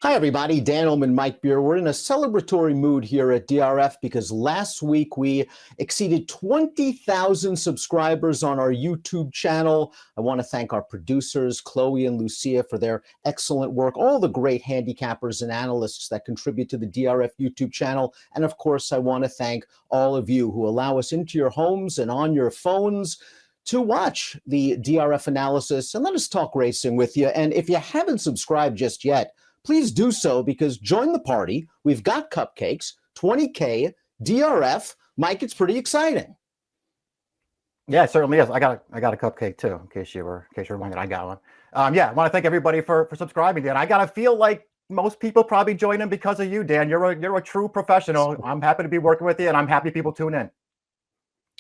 Hi, everybody. Dan Illman, Mike Beer. We're in a celebratory mood here at DRF because last week we exceeded 20,000 subscribers on our YouTube channel. I want to thank our producers, Chloe and Lucia, for their excellent work, all the great handicappers and analysts that contribute to the DRF YouTube channel. And of course, I want to thank all of you who allow us into your homes and on your phones to watch the DRF analysis and let us talk racing with you. And if you haven't subscribed just yet, please do so, because join the party. We've got cupcakes, 20K, DRF. Mike, it's pretty exciting. Yeah, it certainly is. I got a cupcake too, in case you were wondering. I got one. Yeah, I want to thank everybody for subscribing, Dan. I gotta feel like most people probably join in because of you, Dan. You're a true professional. I'm happy to be working with you, and I'm happy people tune in.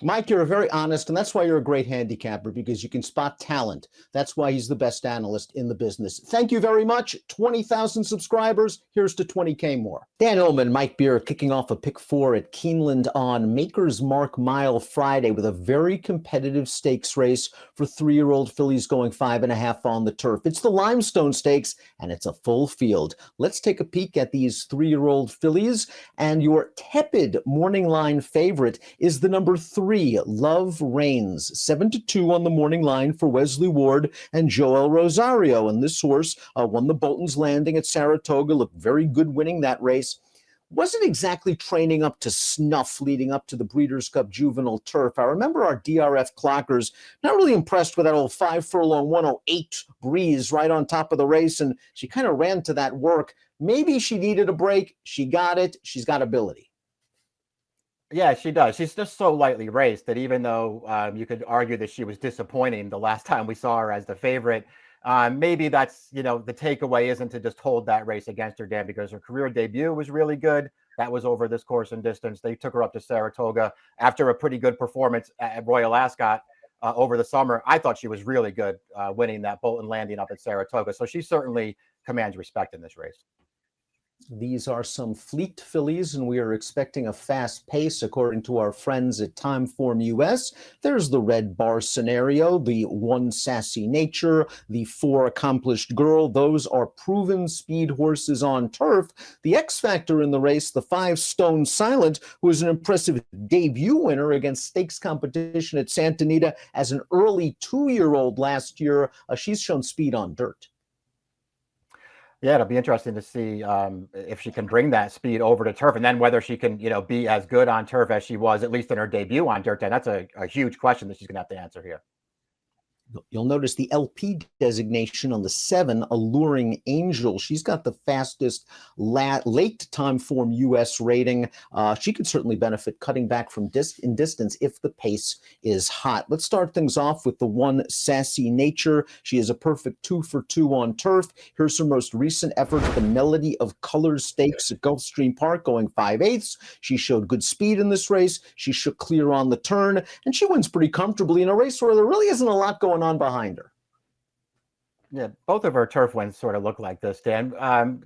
Mike, you're very honest, and that's why you're a great handicapper, because you can spot talent. That's why he's the best analyst in the business. Thank you very much. 20,000 subscribers. Here's to 20K more. Dan Illman, Mike Beer, kicking off a pick four at Keeneland on Maker's Mark Mile Friday with a very competitive stakes race for 3-year-old fillies going 5.5 on the turf. It's the Limestone Stakes, and it's a full field. Let's take a peek at these 3-year-old fillies, and your tepid morning line favorite is the number 3, Love Reigns, 7-2 on the morning line for Wesley Ward and Joel Rosario. And this horse won the Bolton's Landing at Saratoga, looked very good winning that race. Wasn't exactly training up to snuff leading up to the Breeders' Cup Juvenile Turf. I remember our DRF clockers not really impressed with that old 5-furlong 108 breeze right on top of the race, and she kind of ran to that work. Maybe she needed a break. She got it. She's got ability. Yeah, she does. She's just so lightly raced that even though you could argue that she was disappointing the last time we saw her as the favorite, maybe that's, the takeaway isn't to just hold that race against her, Dan, because her career debut was really good. That was over this course and distance. They took her up to Saratoga after a pretty good performance at Royal Ascot over the summer. I thought she was really good winning that Bolton Landing up at Saratoga. So she certainly commands respect in this race. These are some fleet fillies, and we are expecting a fast pace, according to our friends at Timeform US. There's the Red Bar Scenario, the 1 Sassy Nature, the 4 Accomplished Girl. Those are proven speed horses on turf. The X Factor in the race, the 5 Stone Silent, who was an impressive debut winner against stakes competition at Santa Anita as an early 2-year-old last year. She's shown speed on dirt. Yeah, it'll be interesting to see if she can bring that speed over to turf, and then whether she can, be as good on turf as she was, at least in her debut on dirt. And that's a huge question that she's going to have to answer here. You'll notice the LP designation on the 7, Alluring Angel. She's got the fastest late Timeform US rating. She could certainly benefit cutting back from in distance if the pace is hot. Let's start things off with the 1 Sassy Nature. She is a perfect 2 for 2 on turf. Here's her most recent effort, the Melody of Colors Stakes at Gulfstream Park, going 5/8. She showed good speed in this race. She shook clear on the turn, and she wins pretty comfortably in a race where there really isn't a lot going on behind her. Yeah, both of her turf wins sort of look like this, Dan.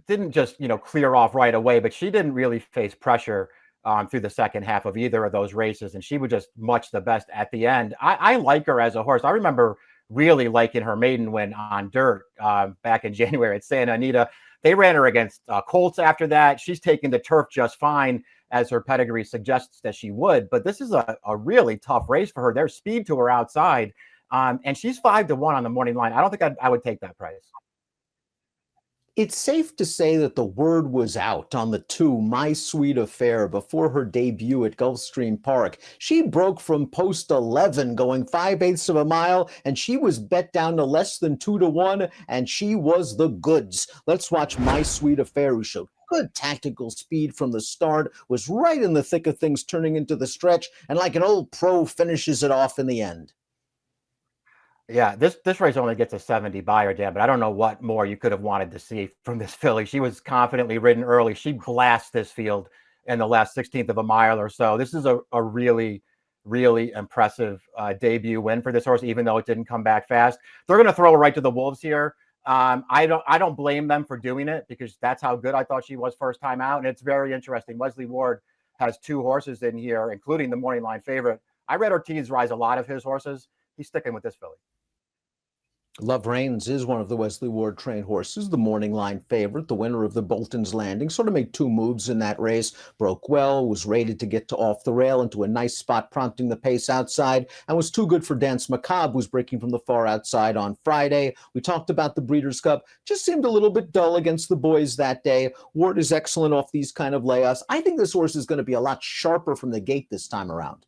Didn't just, clear off right away, but she didn't really face pressure through the second half of either of those races, and she was just much the best at the end. I like her as a horse. I remember really liking her maiden win on dirt back in January at Santa Anita. They ran her against Colts after that. She's taking the turf just fine, as her pedigree suggests that she would, but this is a really tough race for her. There's speed to her outside. And she's 5-1 on the morning line. I don't think I would take that price. It's safe to say that the word was out on the 2, My Sweet Affair, before her debut at Gulfstream Park. She broke from post 11, going 5/8 of a mile, and she was bet down to less than 2-1, and she was the goods. Let's watch My Sweet Affair, who showed good tactical speed from the start, was right in the thick of things turning into the stretch, and like an old pro, finishes it off in the end. Yeah, this race only gets a 70 buyer, Dan, but I don't know what more you could have wanted to see from this filly. She was confidently ridden early. She blasts this field in the last 16th of a mile or so. This is a really, really impressive debut win for this horse, even though it didn't come back fast. They're going to throw her right to the wolves here. I don't blame them for doing it, because that's how good I thought she was first time out. And it's very interesting. Wesley Ward has 2 horses in here, including the morning line favorite. I read Ortiz rise a lot of his horses. He's sticking with this filly. Love Reigns is one of the Wesley Ward trained horses, the morning line favorite, the winner of the Bolton's Landing. Sort of made two moves in that race, broke well, was rated to get to off the rail into a nice spot, prompting the pace outside, and was too good for Dance Macabre, who's breaking from the far outside on Friday. We talked about the Breeders' Cup, just seemed a little bit dull against the boys that day. Ward is excellent off these kind of layoffs. I think this horse is going to be a lot sharper from the gate this time around.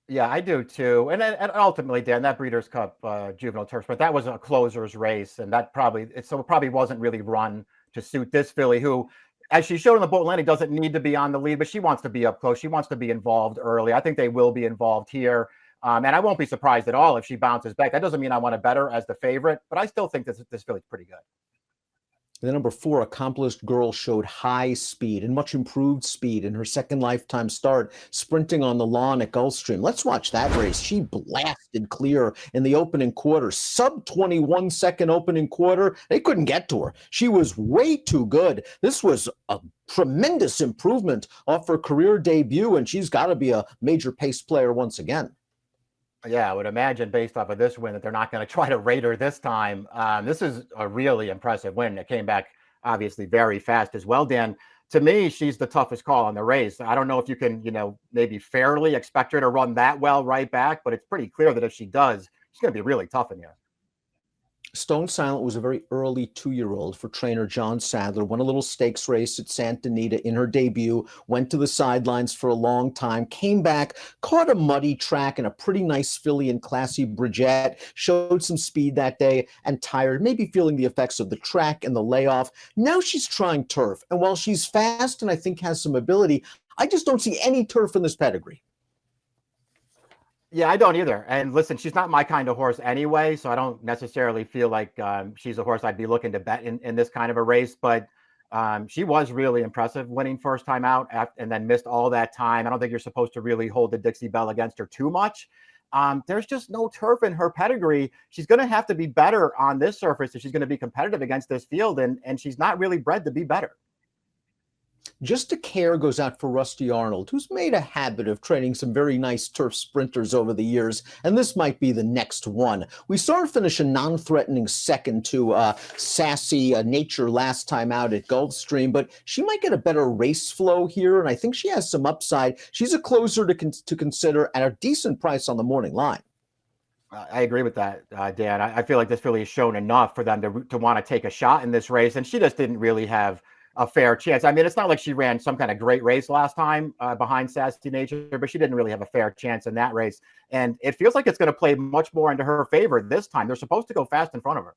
Yeah, I do too. And ultimately, Dan, that Breeders' Cup Juvenile Turf Sprint, that was a closer's race, and that probably wasn't really run to suit this filly, who, as she showed in the Bolton Landing, doesn't need to be on the lead, but she wants to be up close. She wants to be involved early. I think they will be involved here, and I won't be surprised at all if she bounces back. That doesn't mean I want to bet her as the favorite, but I still think this filly's pretty good. The number 4, Accomplished Girl, showed high speed and much improved speed in her second lifetime start, sprinting on the lawn at Gulfstream. Let's watch that race. She blasted clear in the opening quarter, sub 21 second opening quarter. They couldn't get to her. She was way too good. This was a tremendous improvement off her career debut, and she's got to be a major pace player once again. Yeah, I would imagine based off of this win that they're not going to try to rate her this time. This is a really impressive win. It came back obviously very fast as well, Dan. To me, she's the toughest call in the race. I don't know if you can, maybe fairly expect her to run that well right back, but it's pretty clear that if she does, she's going to be really tough in here. Stone Silent was a very early 2-year-old for trainer John Sadler, won a little stakes race at Santa Anita in her debut, went to the sidelines for a long time, came back, caught a muddy track and a pretty nice filly in Classy Bridget, showed some speed that day and tired, maybe feeling the effects of the track and the layoff. Now she's trying turf, and while she's fast and I think has some ability, I just don't see any turf in this pedigree. Yeah, I don't either. And listen, she's not my kind of horse anyway, so I don't necessarily feel like she's a horse I'd be looking to bet in this kind of a race. But she was really impressive winning first time out and then missed all that time. I don't think you're supposed to really hold the Dixie Bell against her too much. There's just no turf in her pedigree. She's going to have to be better on this surface if she's going to be competitive against this field, and she's not really bred to be better. Just a care goes out for Rusty Arnold, who's made a habit of training some very nice turf sprinters over the years, and this might be the next one. We saw her finish a non-threatening second to Sassy Nature last time out at Gulfstream, but she might get a better race flow here, and I think she has some upside. She's a closer to consider at a decent price on the morning line. I agree with that, Dan. I feel like this filly has shown enough for them to want to take a shot in this race, and she just didn't really have a fair chance. I mean, it's not like she ran some kind of great race last time behind Sassy Nature, but she didn't really have a fair chance in that race. And it feels like it's going to play much more into her favor this time. They're supposed to go fast in front of her.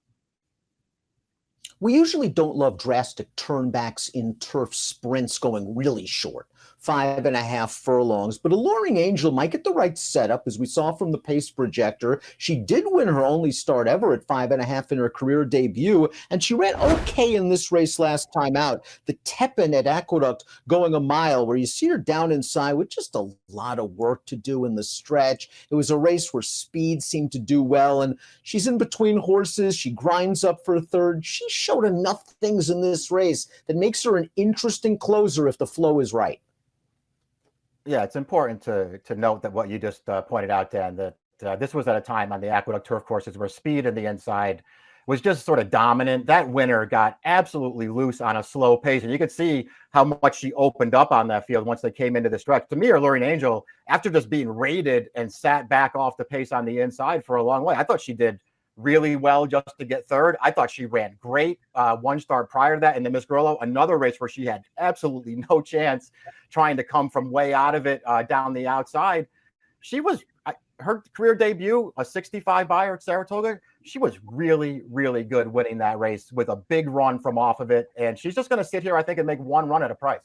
We usually don't love drastic turnbacks in turf sprints going really short, 5.5 furlongs, but Alluring Angel might get the right setup, as we saw from the pace projector. She did win her only start ever at 5.5 in her career debut, and she ran okay in this race last time out. The Tepin at Aqueduct going a mile, where you see her down inside with just a lot of work to do in the stretch. It was a race where speed seemed to do well, and she's in between horses. She grinds up for a third. She showed enough things in this race that makes her an interesting closer if the flow is right. Yeah, it's important to note that what you just pointed out, Dan, that this was at a time on the Aqueduct turf courses where speed in the inside was just sort of dominant. That winner got absolutely loose on a slow pace, and you could see how much she opened up on that field once they came into the stretch. To me, Alluring Angel, after just being rated and sat back off the pace on the inside for a long way, I thought she did really well just to get third. I thought she ran great one start prior to that in the Miss Grillo, another race where she had absolutely no chance trying to come from way out of it down the outside. She was, her career debut, a 65 buyer at Saratoga, she was really, really good winning that race with a big run from off of it. And she's just going to sit here, I think, and make one run at a price.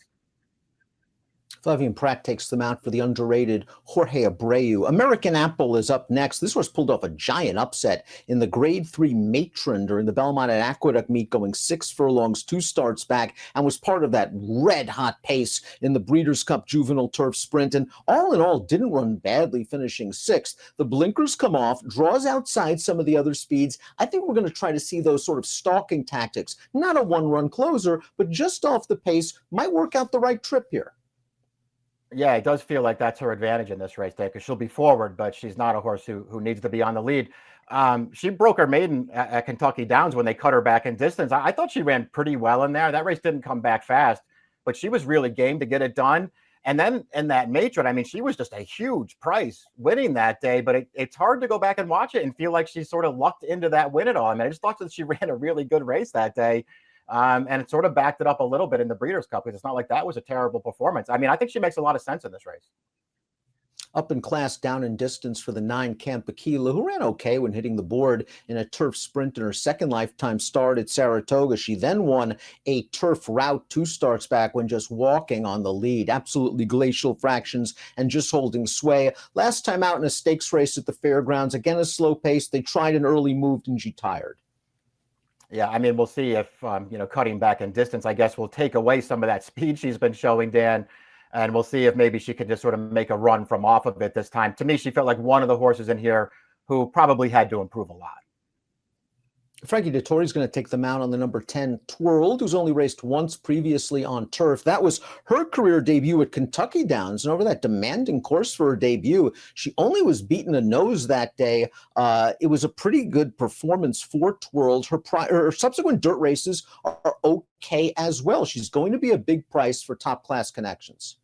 Flavian Pratt takes them out for the underrated Jorge Abreu. American Apple is up next. This horse pulled off a giant upset in the Grade 3 Matron during the Belmont and Aqueduct meet, going 6 furlongs, 2 starts back, and was part of that red-hot pace in the Breeders' Cup Juvenile Turf Sprint. And all in all, didn't run badly, finishing 6th. The blinkers come off, draws outside some of the other speeds. I think we're going to try to see those sort of stalking tactics. Not a one-run closer, but just off the pace. Might work out the right trip here. Yeah, it does feel like that's her advantage in this race day because she'll be forward, but she's not a horse who needs to be on the lead. She broke her maiden at Kentucky Downs when they cut her back in distance. I thought she ran pretty well in there. That race didn't come back fast, but she was really game to get it done. And then in that matron, I mean, she was just a huge price winning that day, but it's hard to go back and watch it and feel like she sort of lucked into that win at all. I mean, I just thought that she ran a really good race that day. And it sort of backed it up a little bit in the Breeders' Cup because it's not like that was a terrible performance. I mean, I think she makes a lot of sense in this race. Up in class, down in distance for the 9 Campakila, who ran okay when hitting the board in a turf sprint in her second lifetime start at Saratoga. She then won a turf route 2 starts back when just walking on the lead. Absolutely glacial fractions and just holding sway. Last time out in a stakes race at the fairgrounds, again a slow pace. They tried an early move and she tired. Yeah, I mean, we'll see if, cutting back in distance, I guess, will take away some of that speed she's been showing, Dan. And we'll see if maybe she can just sort of make a run from off of it this time. To me, she felt like one of the horses in here who probably had to improve a lot. Frankie Dettori's going to take them out on the number 10, Twirled, who's only raced once previously on turf. That was her career debut at Kentucky Downs, and over that demanding course for her debut, she only was beaten a nose that day. It was a pretty good performance for Twirled. Her subsequent dirt races are okay as well. She's going to be a big price for top-class connections.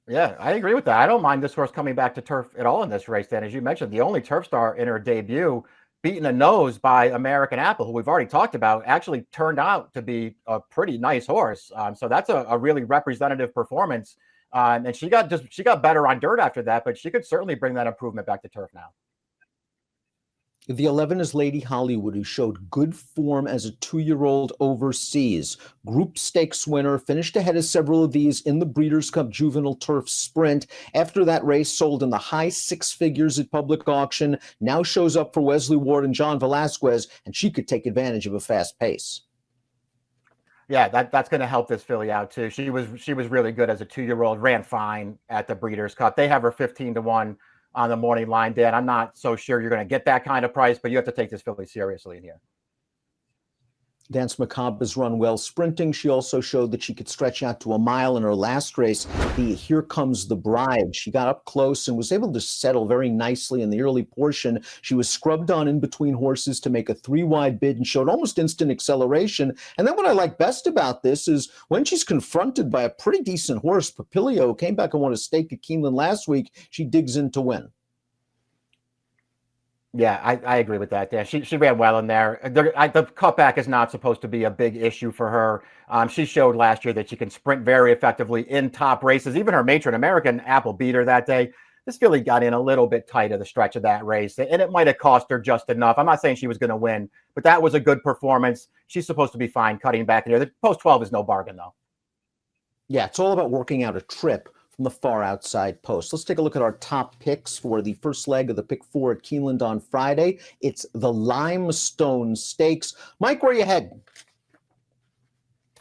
Yeah, I agree with that. I don't mind this horse coming back to turf at all in this race, Dan. As you mentioned, the only turf star in her debut, beaten a nose by American Apple, who we've already talked about, actually turned out to be a pretty nice horse. So that's a really representative performance. And she got better on dirt after that, but she could certainly bring that improvement back to turf now. The 11 is Lady Hollywood, who showed good form as a 2-year-old overseas. Group stakes winner, finished ahead of several of these in the Breeders' Cup Juvenile Turf Sprint. After that race, sold in the high 6 figures at public auction. Now shows up for Wesley Ward and John Velasquez, and she could take advantage of a fast pace. Yeah, that's going to help this filly out too. She was really good as a 2-year-old, ran fine at the Breeders' Cup. They have her 15-1 on the morning line, Dan. I'm not so sure you're going to get that kind of price, but you have to take this filly seriously in here. Dance Macabre has run well sprinting. She also showed that she could stretch out to a mile in her last race, the Here Comes the Bride. She got up close and was able to settle very nicely in the early portion. She was scrubbed on in between horses to make a 3-wide bid and showed almost instant acceleration. And then what I like best about this is when she's confronted by a pretty decent horse, Papilio, came back and won a stake at Keeneland last week, she digs in to win. Yeah, I agree with that, Dan. She ran well in there. The cutback is not supposed to be a big issue for her. She showed last year that she can sprint very effectively in top races. Even her matron, American Apple, beat her that day. This filly got in a little bit tight at the stretch of that race, and it might have cost her just enough. I'm not saying she was going to win, but that was a good performance. She's supposed to be fine cutting back in here. The post 12 is no bargain, though. Yeah, it's all about working out a trip from the far outside post. Let's take a look at our top picks for the first leg of the pick 4 at Keeneland on Friday. It's the Limestone Stakes. Mike, where are you heading?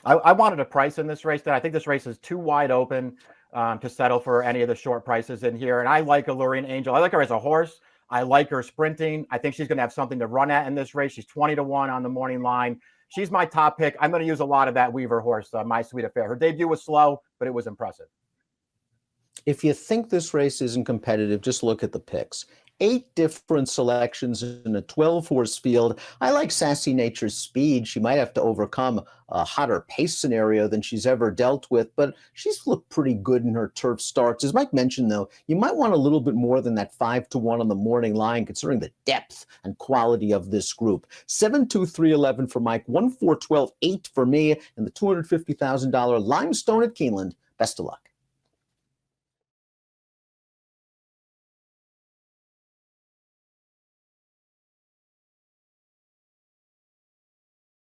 I wanted a price in this race. I think this race is too wide open to settle for any of the short prices in here. And I like Alluring Angel. I like her as a horse. I like her sprinting. I think she's going to have something to run at in this race. She's 20-1 on the morning line. She's my top pick. I'm going to use a lot of that Weaver horse, My Sweet Affair. Her debut was slow, but it was impressive. If you think this race isn't competitive, just look at the picks. 8 different selections in a 12-horse field. I like Sassy Nature's speed. She might have to overcome a hotter pace scenario than she's ever dealt with, but she's looked pretty good in her turf starts. As Mike mentioned, though, you might want a little bit more than that 5-1 on the morning line, considering the depth and quality of this group. 7-2-3-11 for Mike, 1-4-12-8 for me, and the $250,000 Limestone at Keeneland. Best of luck.